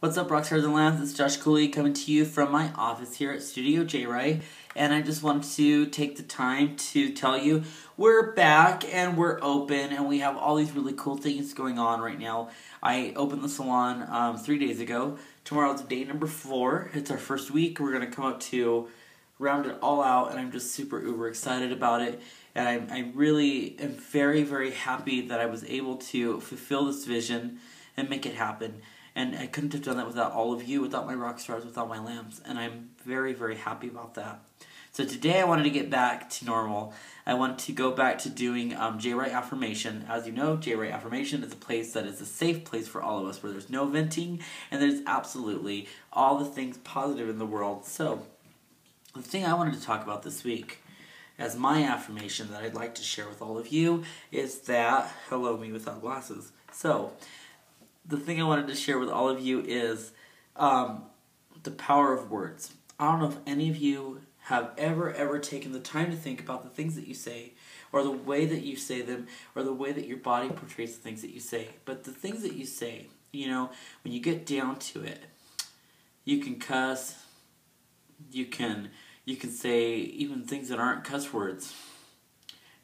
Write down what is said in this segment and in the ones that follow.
What's up, Rockstars and Lambs? It's Josh Cooley coming to you from my office here at Studio J-Ray, and I just wanted to take the time to tell you we're back and we're open and we have all these really cool things going on right now. I opened the salon 3 days ago. Tomorrow's day number 4. It's our first week. We're going to come up to round it all out, and I'm just super uber excited about it. And I really am very, very happy that I was able to fulfill this vision and make it happen. And I couldn't have done that without all of you, without my rock stars, without my lambs. And I'm very, very happy about that. So today I wanted to get back to normal. I want to go back to doing J-Ray Affirmation. As you know, J-Ray Affirmation is a place that is a safe place for all of us, where there's no venting and there's absolutely all the things positive in the world. So the thing I wanted to talk about this week as my affirmation that I'd like to share with all of you is that, hello me without glasses. So the thing I wanted to share with all of you is the power of words. I don't know if any of you have ever taken the time to think about the things that you say, or the way that you say them, or the way that your body portrays the things that you say. But the things that you say, you know, when you get down to it, you can cuss, you can say even things that aren't cuss words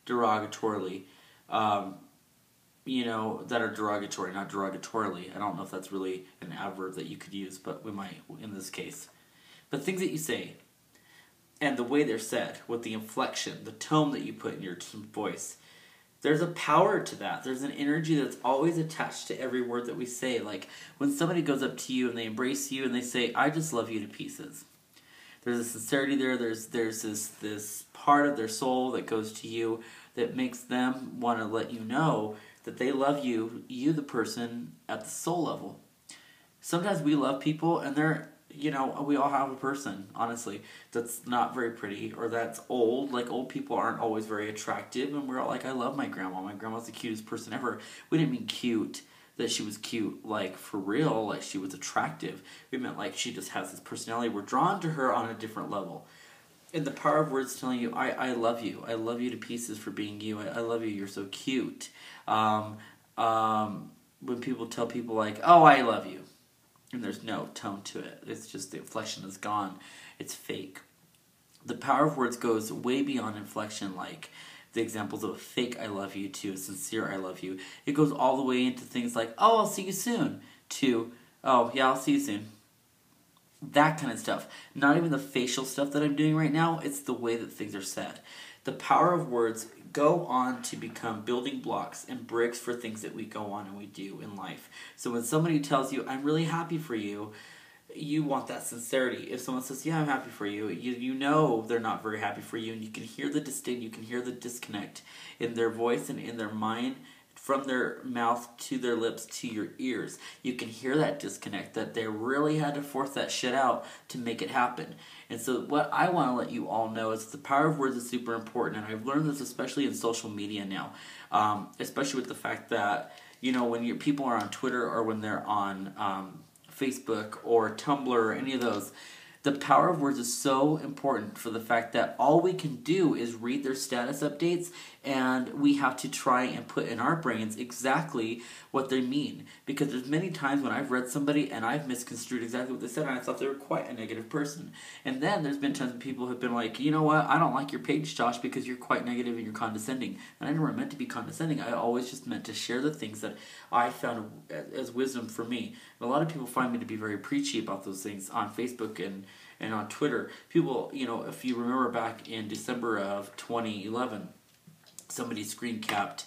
derogatorily. You know, that are derogatory, not derogatorily. I don't know if that's really an adverb that you could use, but we might in this case. But things that you say, and the way they're said, with the inflection, the tone that you put in your voice, there's a power to that. There's an energy that's always attached to every word that we say. Like when somebody goes up to you and they embrace you and they say, "I just love you to pieces." There's a sincerity there. There's this part of their soul that goes to you that makes them want to let you know that they love you, the person, at the soul level. Sometimes we love people and they're, you know, we all have a person, honestly, that's not very pretty or that's old. Like, old people aren't always very attractive, and we're all like, I love my grandma. My grandma's the cutest person ever. We didn't mean cute, that she was cute, like, for real, like she was attractive. We meant like she just has this personality. We're drawn to her on a different level. And the power of words telling you, I love you. I love you to pieces for being you. I love you. You're so cute. When people tell people like, oh, I love you, and there's no tone to it. It's just the inflection is gone. It's fake. The power of words goes way beyond inflection, like the examples of a fake I love you to a sincere I love you. It goes all the way into things like, oh, I'll see you soon, to, oh, yeah, I'll see you soon. That kind of stuff. Not even the facial stuff that I'm doing right now. It's the way that things are said. The power of words go on to become building blocks and bricks for things that we go on and we do in life. So when somebody tells you, I'm really happy for you, you want that sincerity. If someone says, yeah, I'm happy for you, you know they're not very happy for you, and you can hear the disdain, you can hear the disconnect in their voice and in their mind, from their mouth to their lips to your ears. You can hear that disconnect, that they really had to force that shit out to make it happen. And so what I want to let you all know is the power of words is super important, and I've learned this especially in social media now, especially with the fact that, you know, when people are on Twitter or when they're on Facebook or Tumblr or any of those, the power of words is so important for the fact that all we can do is read their status updates, and we have to try and put in our brains exactly what they mean. Because there's many times when I've read somebody and I've misconstrued exactly what they said, and I thought they were quite a negative person. And then there's been times when people have been like, you know what, I don't like your page, Josh, because you're quite negative and you're condescending. And I never meant to be condescending. I always just meant to share the things that I found as wisdom for me. And a lot of people find me to be very preachy about those things on Facebook and on Twitter. People, you know, if you remember back in December of 2011, somebody screen capped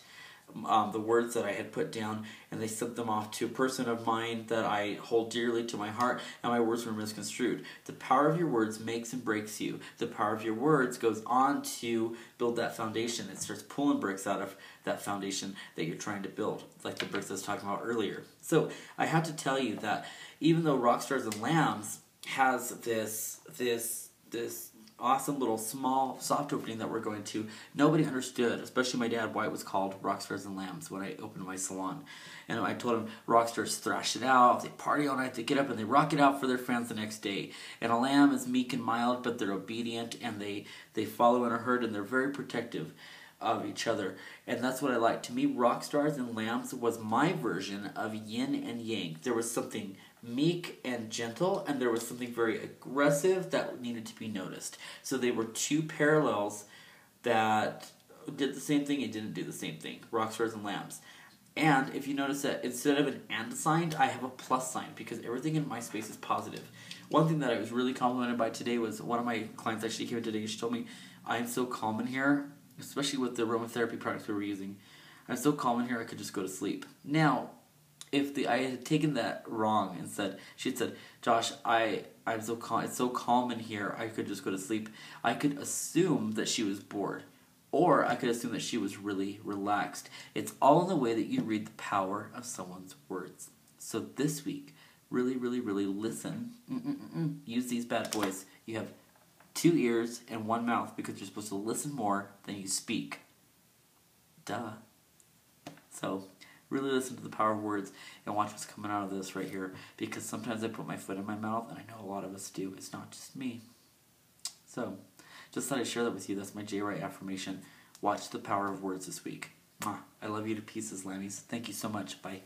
the words that I had put down, and they sent them off to a person of mine that I hold dearly to my heart, and my words were misconstrued. The power of your words makes and breaks you. The power of your words goes on to build that foundation. It starts pulling bricks out of that foundation that you're trying to build, like the bricks I was talking about earlier. So I have to tell you that even though Rockstars and Lambs has this awesome little small soft opening that we're going to, nobody understood, especially my dad, why it was called Rockstars and Lambs when I opened my salon. And I told him rockstars thrash it out, they party all night, they get up and they rock it out for their fans the next day. And a lamb is meek and mild, but they're obedient, and they follow in a herd, and they're very protective. of each other. And that's what I like. To me, Rock Stars and Lambs was my version of yin and yang. There was something meek and gentle, and there was something very aggressive that needed to be noticed. So they were two parallels that did the same thing and didn't do the same thing. Rock Stars and Lambs. And if you notice that instead of an and sign, I have a plus sign because everything in my space is positive. One thing that I was really complimented by today was one of my clients actually came in today and she told me, I'm so calm in here, especially with the aromatherapy products we were using. I'm so calm in here I could just go to sleep. Now, if I had taken that wrong and said, she had said, Josh, I'm so calm, it's so calm in here I could just go to sleep, I could assume that she was bored. Or I could assume that she was really relaxed. It's all in the way that you read the power of someone's words. So this week, really, really, really listen. Use these bad boys. You have 2 ears and 1 mouth because you're supposed to listen more than you speak. Duh. So really listen to the power of words and watch what's coming out of this right here, because sometimes I put my foot in my mouth, and I know a lot of us do. It's not just me. So just thought I'd share that with you. That's my J. Wright affirmation. Watch the power of words this week. I love you to pieces, Lammies. Thank you so much. Bye.